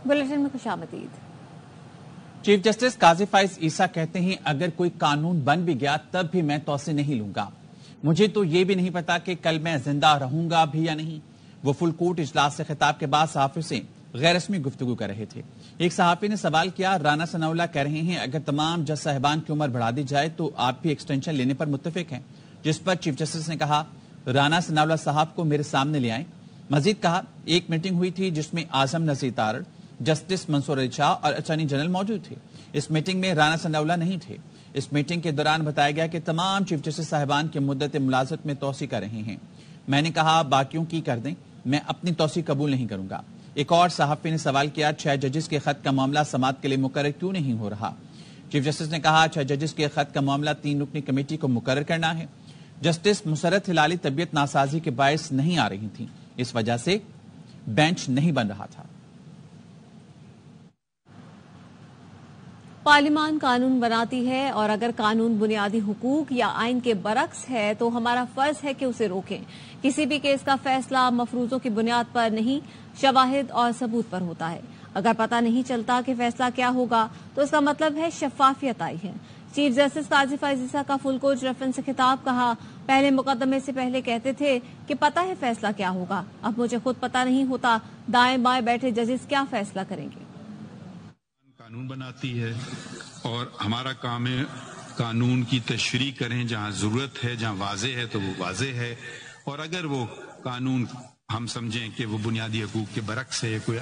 Bulletin में खुश आमदीद। चीफ जस्टिस काजी फाइज ईसा कहते हैं, अगर कोई कानून बन भी गया तब भी मैं तौसे नहीं लूंगा। मुझे तो ये भी नहीं पता कि कल मैं जिंदा रहूंगा भी या नहीं। वो फुल कोर्ट इजलास से खिताब के बाद सहाफियों से गैर रस्मी गुफ्तगू कर रहे थे। एक सहाफी ने सवाल किया, राना सनाउल्लाह कह रहे हैं अगर तमाम जज साहिबान की उम्र बढ़ा दी जाए तो आप भी एक्सटेंशन लेने पर मुत्तफिक हैं। जिस पर चीफ जस्टिस ने कहा, राना सनाउल्लाह साहब को मेरे सामने ले आए। मजीद कहा, एक मीटिंग हुई थी जिसमें आजम नजीर तारड़, जस्टिस मंसूर अली शाह और अटॉर्नी जनरल मौजूद थे। इस मीटिंग में राना सनाउल्लाह नहीं थे। इस मीटिंग के दौरान बताया गया कि तमाम चीफ जस्टिस साहिबान की मुद्दत मुलाजमत में तोसी कर रहे हैं। मैंने कहा बाकियों की कर दें, मैं अपनी तोसी कबूल नहीं करूंगा। एक और सहाफी ने सवाल किया, 6 जजेस के खत का मामला समाअत के लिए मुकर्रर क्यों नहीं हो रहा। चीफ जस्टिस ने कहा 6 जजेस के खत का मामला 3 रुकनी कमेटी को मुकर्रर करना है। जस्टिस मुसरत हिलाली तबीयत नासाजी के बायस नहीं आ रही थी, इस वजह से बेंच नहीं बन रहा था। पार्लियामान कानून बनाती है और अगर कानून बुनियादी हुकूक या आइन के बरक्स है तो हमारा फर्ज है कि उसे रोकें। किसी भी केस का फैसला मफरूजों की बुनियाद पर नहीं, शवाहिद और सबूत पर होता है। अगर पता नहीं चलता कि फैसला क्या होगा तो इसका मतलब है शफाफियत आई है। चीफ जस्टिस काजी फाइज ईसा का फुल कोर्ट रेफरेंस से खिताब कहा, पहले मुकदमे से पहले कहते थे कि पता है फैसला क्या होगा, अब मुझे खुद पता नहीं होता दाएं बाएं बैठे जजेस क्या फैसला करेंगे। कानून बनाती है और हमारा काम है कानून की तशरीह करें, जहां जरूरत है, जहां वाजे है तो वो वाजे है, और अगर वो कानून हम समझें कि वो बुनियादी हकूक के बरक्स है, कोई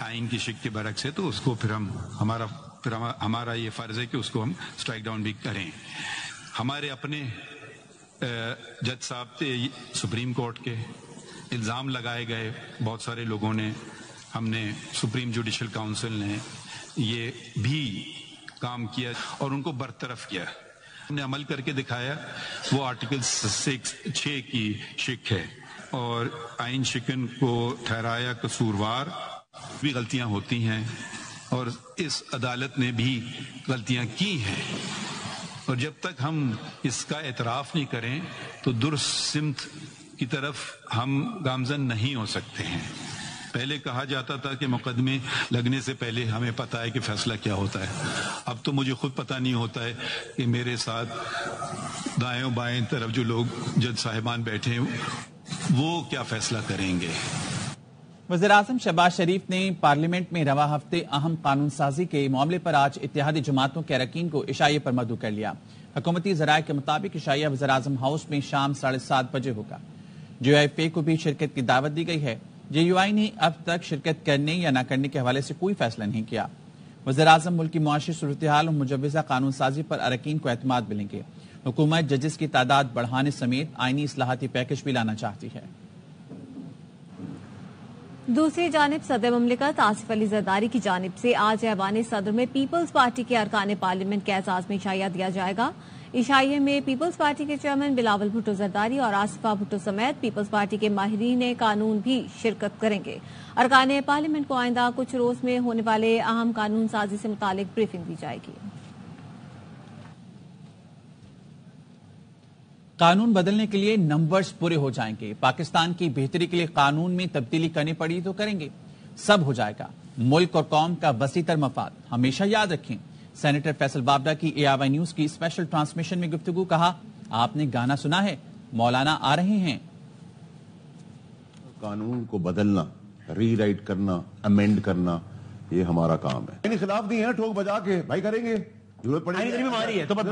आइन की शिक के बरक्स है, तो उसको फिर हमारा ये फर्ज है कि उसको हम स्ट्राइक डाउन भी करें। हमारे अपने जज साहब थे सुप्रीम कोर्ट के, इल्ज़ाम लगाए गए बहुत सारे लोगों ने, हमने सुप्रीम जुडिशल काउंसिल ने ये भी काम किया और उनको बरतरफ किया। हमने अमल करके दिखाया। वो आर्टिकल 6 की शिक है और आइन शिकन को ठहराया कसूरवार। भी गलतियां होती हैं और इस अदालत ने भी गलतियां की हैं, और जब तक हम इसका एतराफ नहीं करें तो दुरुस्त सिमत की तरफ हम गामजन नहीं हो सकते हैं। पहले कहा जाता था कि मुकदमे लगने से पहले हमें पता है कि फैसला क्या होता है। अब तो मुझे खुद पता नहीं होता है कि मेरे साथ दाएं बाएं तरफ जो लोग जज साहिबान बैठे हैं वो क्या फैसला करेंगे। वज़ीर-ए-आज़म शहबाज शरीफ ने पार्लियामेंट में रवा हफ्ते अहम कानून साजी के मामले पर आज इत्तेहादी जमातों के अरकान को इशाइये पर मदऊ कर लिया। हुकूमती ज़राए के मुताबिक इशाइया वज़ीर-ए-आज़म हाउस में शाम 7:30 बजे होगा। JUI को भी शिरकत की दावत दी गई है। JUI ने अब तक शिरकत करने या न करने के हवाले से कोई फैसला नहीं किया। वज़ीर-ए-आज़म मुल्क की मुआशी सूरत-ए-हाल और मुजव्वज़ा कानून साजी पर अरकान को एतमाद मिलेंगे। हुकूमत जजेस की तादाद बढ़ाने समेत आईनी इस्लाहाती पैकेज भी लाना चाहती है। दूसरी जानिब सदर मुमलिकत आसिफ अली जरदारी की जानिब से आज ऐवान सदर में पीपल्स पार्टी के अरकान पार्लियामेंट के एजाज में इशाइया दिया जाएगा। इशाइये में पीपल्स पार्टी के चेयरमैन बिलावल भुट्टो जरदारी और आसिफा भुट्टो समेत पीपल्स पार्टी के माहिरीन कानून भी शिरकत करेंगे। अरकान पार्लियामेंट को आइंदा कुछ रोज में होने वाले अहम कानून साजी से मुतालिक ब्रीफिंग दी जाएगी। कानून बदलने के लिए नंबर्स पूरे हो जाएंगे। पाकिस्तान की बेहतरी के लिए कानून में तब्दीली करनी पड़ी तो करेंगे, सब हो जाएगा। मुल्क और कौम का वसीतर मफाद हमेशा याद रखें। सेनेटर फैसल बाबरा की ARY न्यूज की स्पेशल ट्रांसमिशन में गुफ्तगू, कहा आपने गाना सुना है, मौलाना आ रहे हैं। कानून को बदलना, रीराइट करना, अमेंड करना, ये हमारा काम है। खिलाफ नहीं है, ठोक बजा के भाई करेंगे, जरूरत पड़ेगी बीमारी है तो ठोक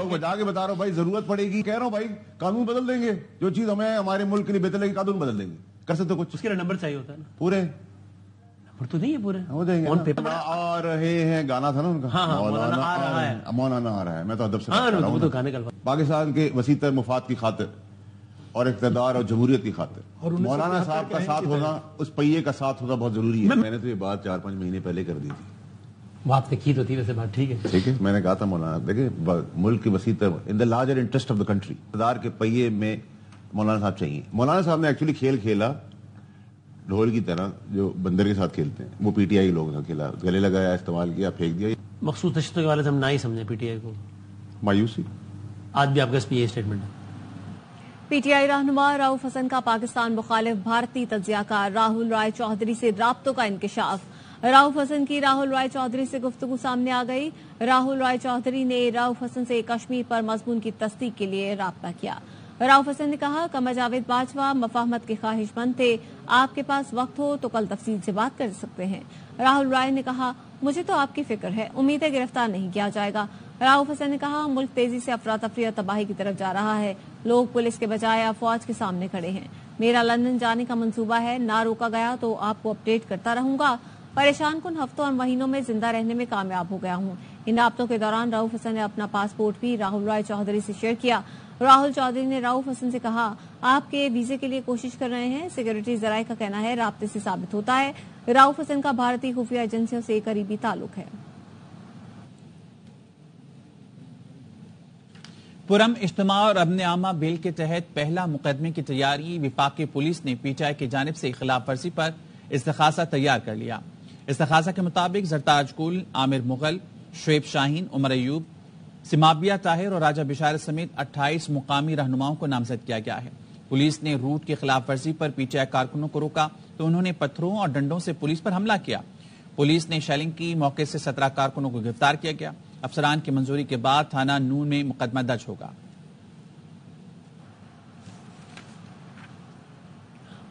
बजा के बता रहा हूँ भाई, जरूरत पड़ेगी कह रहा हूँ भाई, कानून बदल देंगे। जो चीज हमें हमारे मुल्क के लिए बेहतर लगी कानून बदल देंगे। कर सकते कुछ, उसके लिए नंबर चाहिए होता है ना, पूरे तो नहीं है पूरे हो जाएंगे। आ रहे हैं गाना था ना उनका, मौलाना आ रहा है, मौलाना आ रहा है। मैं तो अदब से पाकिस्तान के वसीतर मुफाद की खातिर और इक़्तिदार और जमहूरियत की खातिर मौलाना साहब का साथ होना, उस पहिए का साथ होना बहुत जरूरी है। मैंने तो ये बात 4-5 महीने पहले कर दी थी। वो आपने की तो थी वैसे बात, ठीक है। मैंने कहा था मौलाना देखिए, मुल्क की वसीतर in the larger interest of the country, इक़्तिदार के पहिए में मौलाना साहब चाहिए। मौलाना साहब ने एक्चुअली खेल खेला ढोल की तरह, जो बंदर के साथ खेलते हैं, वो PTI लोगों ने खेला, गले लगाया, इस्तेमाल किया, फेंक दिया। मखसूस तशद्दुद के वाले से हम ना ही समझे PTI को, मायूसी। आज भी आपका ये स्टेटमेंट है। PTI रहनुमा राउफ हसन का पाकिस्तान मुखालिफ भारतीय तज्जियाकार राहुल राय चौधरी से राब्तों का इंकशाफ। राउफ हसन की राहुल रॉय चौधरी से गुफ्तगू सामने आ गई। राहुल रॉय चौधरी ने राउफ हसन से कश्मीर पर मजमून की तस्दीक के लिए राब्ता किया। राउफ हसन ने कहा, कमर जावेद बाजवा मफाहमत के ख्वाहिशमंद थे, आपके पास वक्त हो तो कल तफसील से बात कर सकते हैं। राहुल रॉय ने कहा, मुझे तो आपकी फिक्र है, उम्मीद है गिरफ्तार नहीं किया जाएगा। राउफ हसन ने कहा, मुल्क तेजी से अफरा तफरी और तबाही की तरफ जा रहा है, लोग पुलिस के बजाय अफवाज के सामने खड़े हैं। मेरा लंदन जाने का मंसूबा है, ना रोका गया तो आपको अपडेट करता रहूंगा। परेशान कुन हफ्तों और महीनों में जिंदा रहने में कामयाब हो गया हूं। इन राब्तों के दौरान राउफ हसन ने अपना पासपोर्ट भी राहुल रॉय चौधरी से शेयर किया। राहुल चौधरी ने राउफ हसन से कहा, आपके वीजे के लिए कोशिश कर रहे हैं। सिक्योरिटी जराये का कहना है राब्ते से साबित होता है राउफ हसन का भारतीय खुफिया एजेंसियों से करीबी ताल्लुक है। पुरम इज्तिमा और अमन आमा बिल के तहत पहला मुकदमे की तैयारी वफाकी पुलिस ने पीटीआई की जानिब से खिलाफ वर्जी पर इस्तखासा तैयार कर लिया। इस्तखासा के मुताबिक जरताज गुल, आमिर मुगल, शुएब शाहीन, उमर अयूब, सिमाबिया ताहिर और राजा बिशारत समेत 28 मुकामी रहनुमाओं को नामजद किया गया है। पुलिस ने रूट की खिलाफ वर्जी पर पीटीआई कारकुनों को रोका तो उन्होंने पत्थरों और डंडों से पुलिस पर हमला किया। पुलिस ने शेलिंग की, मौके से 17 कारकुनों को गिरफ्तार किया गया। अफसरान की मंजूरी के बाद थाना नून में मुकदमा दर्ज होगा।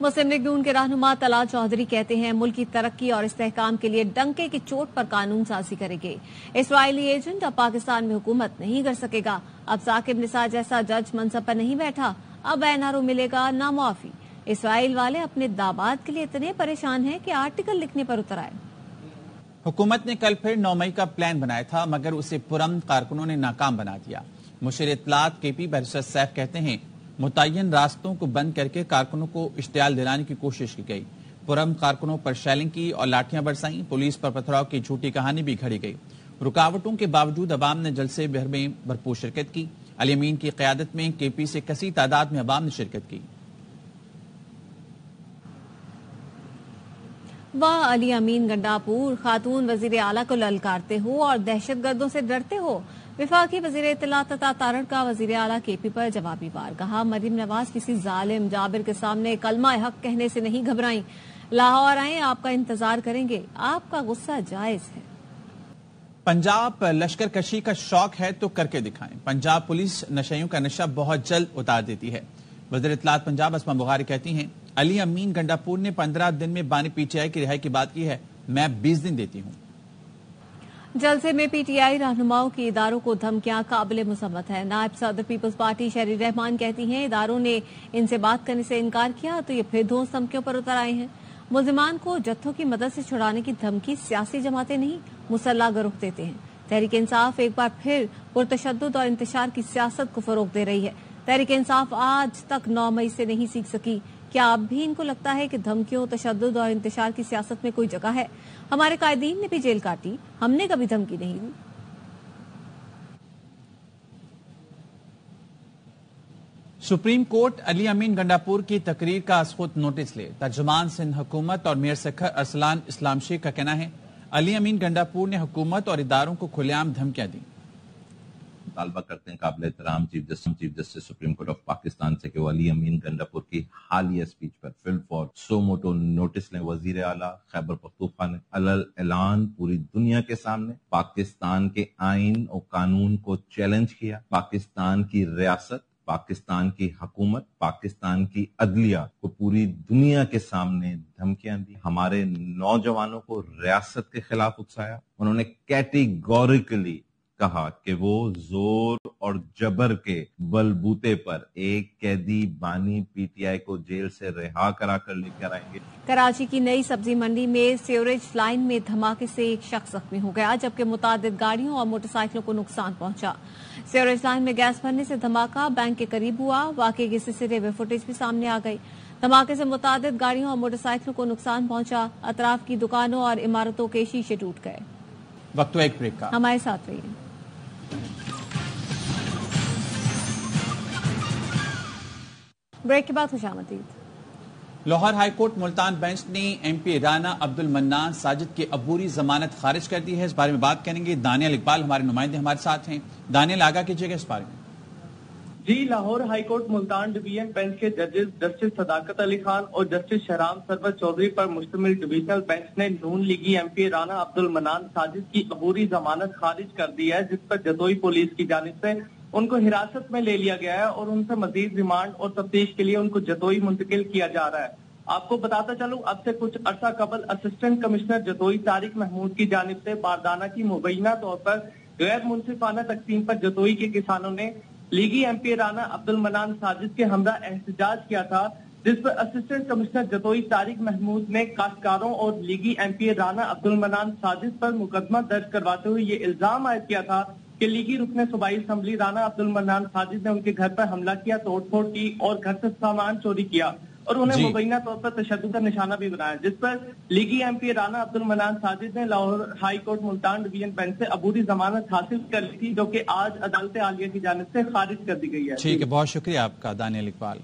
मुस्लिम लीग नून के रहनुमा तलाल चौधरी कहते हैं, मुल्क की तरक्की और इस्तेहकाम के लिए डंके की चोट पर कानून साजी करेंगे। इसराइली एजेंट अब पाकिस्तान में हुकूमत नहीं कर सकेगा। अब साकिब निसार जैसा जज मनसब पर नहीं बैठा, अब एनआरओ मिलेगा ना मुआफी। इसराइल वाले अपने दामाद के लिए इतने परेशान हैं कि आर्टिकल लिखने पर उतर आए। हुकूमत ने कल फिर 9 मई का प्लान बनाया था, मगर उसे पुरम कारकुनों ने नाकाम बना दिया। मुशीर इत्तलात केपी बैरिस्टर सैफ कहते हैं, मुतय्यन रास्तों को बंद करके कारकुनों को इश्तियाल दिलाने की कोशिश की गई। पुरम कारकुनों पर शेलिंग की और लाठियां बरसाई। पुलिस पर पथराव की झूठी कहानी भी घड़ी गई। रुकावटों के बावजूद अवाम ने जलसे भर में भरपूर शिरकत की। अली अमीन की क़यादत में केपी से कसी तादाद में अवाम ने शिरकत की। वाह अली अमीन गंडापुर, खातून वजीर आला को ललकारते हो और दहशतगर्दों से डरते हो। विफाकी वजीर इत्तलात तथा तारड़ का वजीर आला केपी पर जवाबी वार। कहा, मरीम नवाज किसी जालिम जाबिर के सामने कलमा हक कहने से नहीं घबराई। लाहौर आए, आपका इंतजार करेंगे, आपका गुस्सा जायज है। पंजाब लश्कर कशी का शौक है तो करके दिखाएं। पंजाब पुलिस नशेइयों का नशा बहुत जल्द उतार देती है। वज़ीर इत्तलात पंजाब अस्मा बुखारी कहती हैं, अली अमीन गंडापुर ने 15 दिन में बानी पीटीआई की रिहाई की बात की है, मैं 20 दिन देती हूँ। जलसे में पीटीआई रहनुमाओं की इदारों को धमकियां काबिल मुसम्मत है। नायब सदर पीपल्स पार्टी शहरी रहमान कहती हैं, इदारों ने इनसे बात करने से इनकार किया तो ये फिर धौंस धमकियों पर उतर आए हैं। मुल्जिमान को जत्थों की मदद से छुड़ाने की धमकी सियासी जमातें नहीं, मुसल्ला गिरोह देते हैं। तहरीक इंसाफ एक बार फिर पुरतशद्दुद और इंतशार की सियासत को फरोग दे रही है। तहरीक इंसाफ आज तक 9 मई से नहीं सीख सकी। क्या अब भी इनको लगता है कि धमकियों, तशद्दुद और इंतशार की सियासत में कोई जगह है? हमारे कायदीन ने भी जेल काटी, हमने कभी धमकी नहीं दी। सुप्रीम कोर्ट अली अमीन गंडापुर की तकरीर का आज खुद नोटिस ले। तर्जुमान सिंध हुकूमत और मेयर सखर अरसलान इस्लाम शेख का कहना है, अली अमीन गंडापुर ने हुकूमत और इदारों को खुलेआम धमकियां दी। मुतालबा करते हैं काबिल एहतराम chief justice supreme court of Pakistan से कि वो अली अमीन गंडापुर की हालिया स्पीच पर फिल फॉर सो मोटो नोटिस लें। वजीर आला खैबर पख्तूनख्वा ने अलल ऐलान पूरी दुनिया के सामने पाकिस्तान के आइन और कानून को चैलेंज किया। पाकिस्तान की रियासत, पाकिस्तान की हुकूमत, पाकिस्तान की अदलिया को पूरी दुनिया के सामने धमकियां दी। हमारे नौजवानों को रियासत के खिलाफ उकसाया। उन्होंने कैटेगोरिकली कहा कि वो जोर और जबर के बलबूते पर एक कैदी बानी पीटीआई को जेल से रिहा करा कर लेकर आएंगे। कराची की नई सब्जी मंडी में सीवरेज लाइन में धमाके से एक शख्स जख्मी हो गया, जबकि मुतादिद गाड़ियों और मोटरसाइकिलों को नुकसान पहुंचा। सीवरेज लाइन में गैस भरने से धमाका बैंक के करीब हुआ। वाकये की सीसीटीवी फुटेज भी सामने आ गई। धमाके से मुतादिद गाड़ियों और मोटरसाइकिलों को नुकसान पहुंचा। अतराफ की दुकानों और इमारतों के शीशे टूट गए। वक्त एक ब्रेक का, हमारे साथ रहिए। ब्रेक के बाद खुशामदीद। लाहौर हाईकोर्ट मुल्तान बेंच ने एमपी राना अब्दुल मन्नान साजिद की अबूरी जमानत खारिज कर दी है। इस बारे में बात करेंगे। दानियल इकबाल हमारे नुमाइंदे हमारे साथ हैं। दानियल, आगाह कीजिएगा इस बारे में। جی، Lahore high court Multan division bench کے ججز جسٹس صداقت علی خان اور جسٹس شہرام سرور چودھری پر مشتمل ڈویژنل بینچ نے نون لیگی ایم پی رانا عبد المنان ساجد کی عبوری ضمانت خارج کر دی ہے، جس پر جتوئی پولیس کی جانب سے ان کو حراست میں لے لیا گیا ہے اور ان سے مزید ریمانڈ اور تفتیش کے لیے ان کو جتوئی منتقل کیا جا رہا ہے۔ آپ کو بتاتا چلوں، اب سے کچھ عرصہ قبل اسسٹنٹ کمشنر جتوئی طارق محمود کی جانب سے باردانہ کی مبینہ طور پر غیر منصفانہ تقسیم پر جتوئی کے کسانوں نے لیگی ایم پی رانا عبد المنان ساجد کے ہمراہ احتجاج کیا تھا، جس پر اسسٹنٹ کمشنر جتوئی طارق محمود نے کاشتکاروں اور لیگی ایم پی رانا عبد المنان ساجد پر مقدمہ درج کرواتے ہوئے یہ الزام عائد کیا تھا کہ لیگی رکن صوبائی اسمبلی رانا عبد المنان ساجد نے ان کے گھر پر حملہ کیا، توڑ پھوڑ کی اور گھر سے سامان چوری کیا اور انہیں مبینہ طور پر تشدد کا نشانہ بھی بنایا، جس پر لیگی ایم پی رانا عبد المنان ساجد نے Lahore high court Multan division bench سے عبوری ضمانت حاصل کر لی تھی، جو کہ آج عدالت عالیہ کی جانب سے خارج کر دی گئی ہے۔ ٹھیک ہے، بہت شکریہ آپ کا دانیال اقبال۔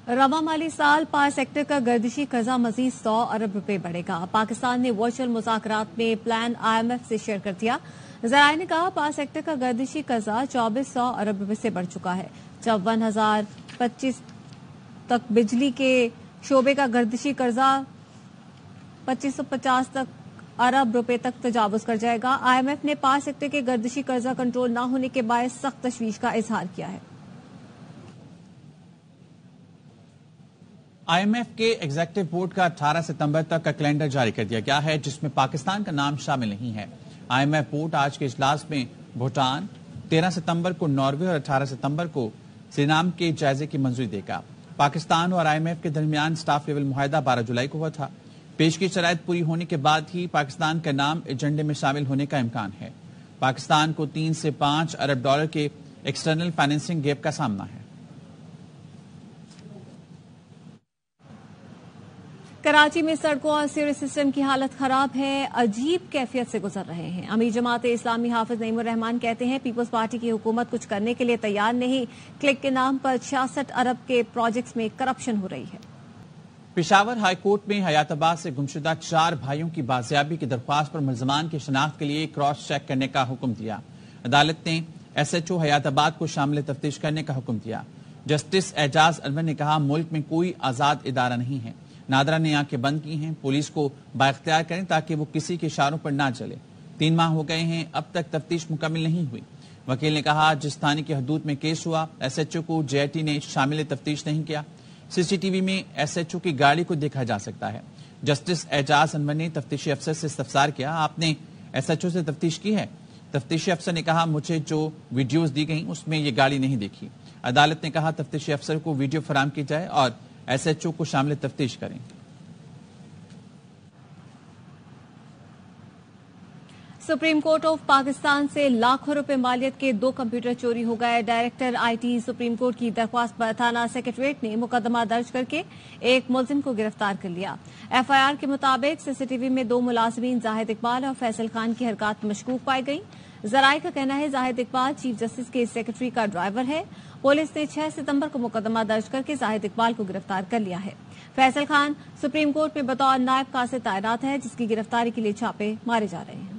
رواں مالی سال پار سیکٹر کا گردشی قرضہ مزید 100 ارب روپے بڑھے گا۔ پاکستان نے ورچوئل مذاکرات میں پلان IMF سے شیئر کر دیا۔ ذرائع نے کہا پار سیکٹر کا گردشی قرضہ 2400 ارب روپے سے بڑھ چکا ہے۔ 54,025 تک بجلی کے شعبے کا گردشی قرضہ 2550 ارب روپے تک تجاوز کر جائے گا۔ IMF نے پار سیکٹر کے گردشی قرضہ کنٹرول نہ ہونے کے باعث سخت تشویش کا اظہار کیا ہے۔ IMF کے ایگزیکٹو بورڈ کا 18 ستمبر تک کا کیلنڈر جاری کر دیا گیا ہے، جس میں پاکستان کا نام شامل نہیں ہے۔ IMF بورڈ آج کے اجلاس میں بھوٹان، 13 ستمبر کو ناروے اور 18 ستمبر کو سرینام کے جائزے کی منظوری دے گا۔ پاکستان اور IMF کے درمیان سٹاف لیول معاہدہ 12 جولائی کو ہوا تھا۔ پیش کی شرائط پوری ہونے کے بعد ہی پاکستان کا نام ایجنڈے میں شامل ہونے کا امکان ہے۔ پاکستان کو 3 سے 5 ارب ڈالر کے ایکسٹرنل فائنینسنگ گیپ کا سامنا ہے۔ کراچی میں سڑکوں اور سیوریج سسٹم کی حالت خراب ہے، عجیب کیفیت سے گزر رہے ہیں۔ امیر جماعت اسلامی حافظ نعیم الرحمان کہتے ہیں پیپلز پارٹی کی حکومت کچھ کرنے کے لیے تیار نہیں، کلک کے نام پر 66 ارب کے پروجیکٹس میں کرپشن ہو رہی ہے۔ پشاور ہائی کورٹ میں حیات آباد سے گمشدہ 4 بھائیوں کی بازیابی کی درخواست پر ملزمان کی شناخت کے لیے کراس چیک کرنے کا حکم دیا۔ عدالت نے SHO حیات آباد کو شامل تفتیش کرنے کا حکم دیا۔ جسٹس اعجاز انور نے کہا ملک میں کوئی آزاد ادارہ نہیں ہے، نادرا نے آنکھیں بند کی ہیں، پولیس کو بااختیار کریں تاکہ وہ کسی کے اشاروں پر نہ چلے۔ 3 ماہ ہو گئے ہیں، اب تک تفتیش مکمل نہیں ہوئی۔ وکیل نے کہا جس تھانے کی حدود میں کیس ہوا SHO کو JIT نے شامل تفتیش نہیں کیا۔ CCTV میں SHO کی گاڑی کو دیکھا جا سکتا ہے۔ جسٹس اعجاز انور نے تفتیشی افسر سے استفسار کیا آپ نے SHO سے تفتیش کی ہے؟ تفتیشی افسر نے کہا مجھے جو ویڈیوز دی گئیں اس میں یہ گاڑی نہیں دیکھی۔ عدالت نے کہا تفتیشی افسر کو ویڈیو فراہم کی جائے اور SHO کو شامل تفتیش کریں۔ سپریم کورٹ آف پاکستان سے لاکھوں روپے مالیت کے 2 کمپیوٹر چوری ہو گئے۔ ڈائریکٹر IT سپریم کورٹ کی درخواست پر تھانہ سیکریٹریٹ نے مقدمہ درج کر کے ایک ملزم کو گرفتار کر لیا۔ FIR کے مطابق CCTV میں 2 ملازمین زاہد اقبال اور فیصل خان کی حرکات مشکوک پائی گئیں۔ ذرائع کا کہنا ہے زاہد اقبال چیف جسٹس کے سیکریٹری کا ڈرائیور ہے۔ پولیس نے 6 ستمبر کو مقدمہ درج کر کے زاہد اقبال کو گرفتار کر لیا ہے۔ فیصل خان سپریم کورٹ میں بطور نائب قاصد تعینات ہے، جس کی گرفتاری کے لیے چھاپے مارے جا رہے ہیں۔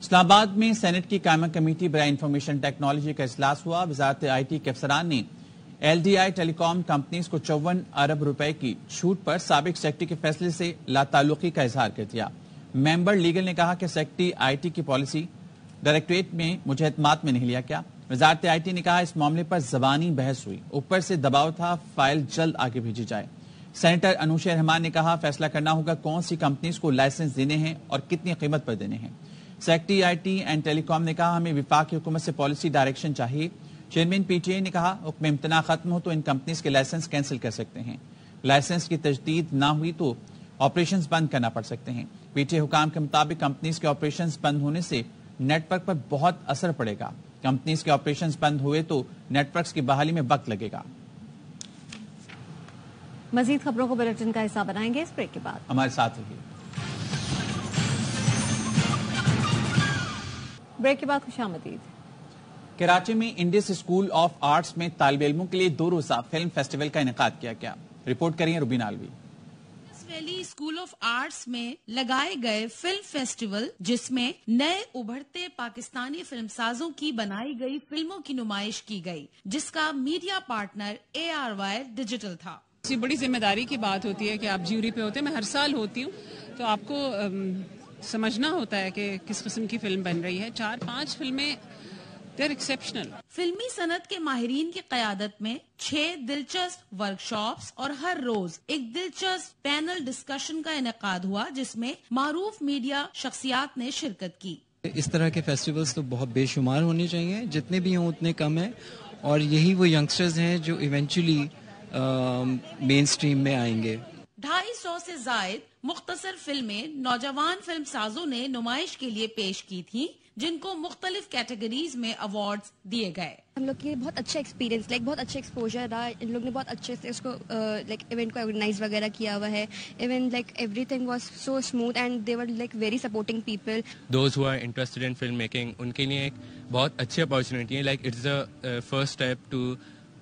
اسلام آباد میں سینٹ کی قائمہ کمیٹی برائے انفارمیشن ٹیکنالوجی کا اجلاس ہوا۔ وزارت IT کے افسران نے LDI ٹیلی کام کمپنیز کو 54 ارب روپے کی چھوٹ پر سابق سیکرٹری کے فیصلے سے لا تعلقی کا اظہار کر دیا۔ ممبر لیگل نے کہا کہ سیکرٹری IT کی پالیسی ڈائریکٹوریٹ میں مجھے اعتماد میں نہیں لیا گیا۔ وزارت IT نے کہا اس معاملے پر زبانی بحث ہوئی، اوپر سے دباؤ تھا، فائل جلد آگے بھیجی جائے۔ سینیٹر انوشا رحمان نے کہا فیصلہ کرنا ہوگا کون سی کمپنیز کو لائسنس دینے ہیں اور کتنی قیمت پر دینے ہیں۔ سیکرٹری IT اینڈ ٹیلی کام نے کہا ہمیں وفاقی حکومت سے پالیسی ڈائریکشن چاہیے۔ چیئرمین PTA نے کہا حکم امتناع ختم ہو تو ان کمپنیز کے لائسنس کینسل کر سکتے ہیں، لائسنس کی تجدید نہ ہوئی تو آپریشنز بند کرنا پڑ سکتے ہیں۔ PTA حکام کے مطابق کمپنیز کے آپریشنز بند ہونے سے نیٹ ورک پر بہت اثر پڑے گا، کمپنیز کے آپریشنز بند ہوئے تو نیٹ ورکس کی بحالی میں وقت لگے گا۔ مزید خبروں کو بلیٹن کا حصہ بنائیں گے اس بریک کے بعد، ہمارے ساتھ رہیے۔ بریک کے بعد خوش آمدید۔ کراچی میں انڈس اسکول آف آرٹس میں طالب علموں کے لیے 2 روزہ فلم فیسٹیول کا انعقاد کیا گیا۔ رپورٹ کریے Rubeen Alvi. Valley school of arts میں لگائے گئے فلم فیسٹیول، جس میں نئے ابھرتے پاکستانی فلم سازوں کی بنائی گئی فلموں کی نمائش کی گئی، جس کا میڈیا پارٹنر ARY ڈیجیٹل تھا۔ بڑی ذمہ داری کی بات ہوتی ہے کہ آپ جیوری پہ ہوتے ہیں، میں ہر سال ہوتی ہوں، تو آپ کو سمجھنا ہوتا ہے کہ کس قسم کی فلم بن رہی ہے۔ 4-5 فلمیں they're exceptional۔ فلمی صنعت کے ماہرین کی قیادت میں 6 دلچسپ ورک شاپس اور ہر روز ایک دلچسپ پینل ڈسکشن کا انعقاد ہوا، جس میں معروف میڈیا شخصیات نے شرکت کی۔ اس طرح کے فیسٹیولز تو بہت بے شمار ہونے چاہیے، جتنے بھی ہوں اتنے کم ہیں، اور یہی وہ ینگسٹرز ہیں جو ایونچولی مین اسٹریم میں آئیں گے۔ 250 سے زائد مختصر فلمیں نوجوان فلم سازوں نے نمائش کے لیے پیش کی تھیں، جن کو مختلف کیٹیگریز میں ایوارڈز دیے گئے۔ ہم لوگ کے بہت اچھا ایکسپیرینس، بہت اچھا ایکسپوجر رہا، ان لوگ نے بہت اچھے سے اس کو ایونٹ کو آرگنائز وغیرہ کیا ہوا ہے۔ Even everything was so smooth and they were very supporting people. Those who are interested in film making, ان کے لیے ایک بہت اچھی اپارچونیٹی ہے، it's a first step to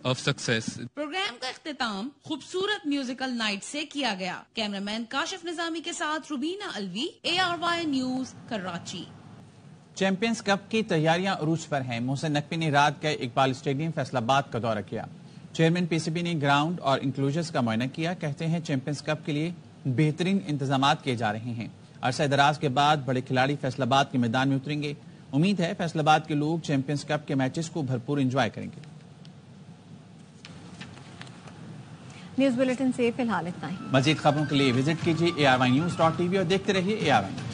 of success. Programme کا اختتام خوبصورت میوزیکل نائٹ سے کیا گیا۔ کیمرہ مین کاشف نظامی کے ساتھ Rubina الوی، ARY news, Karachi. Champions cup کی تیاریاں عروج پر ہیں۔ محسن نقوی نے رات گئے اقبال اسٹیڈیم فیصل آباد کا دورہ کیا۔ چیئرمین PCB نے گراؤنڈ اور انکلوژرز کا معائنہ کیا۔ کہتے ہیں چیمپئنز کپ کے لیے بہترین انتظامات کیے جا رہے ہیں۔ عرصہ دراز کے بعد بڑے کھلاڑی فیصل آباد کے میدان میں اتریں گے۔ امید ہے فیصل آباد کے لوگ چیمپئنز کپ کے میچز کو بھرپور انجوائے کریں گے۔ نیوز بلیٹن سے فی الحال اتنا ہی۔ مزید خبروں کے لیے وزٹ کیجیے ARYnews.tv اور دیکھتے رہیے ARY۔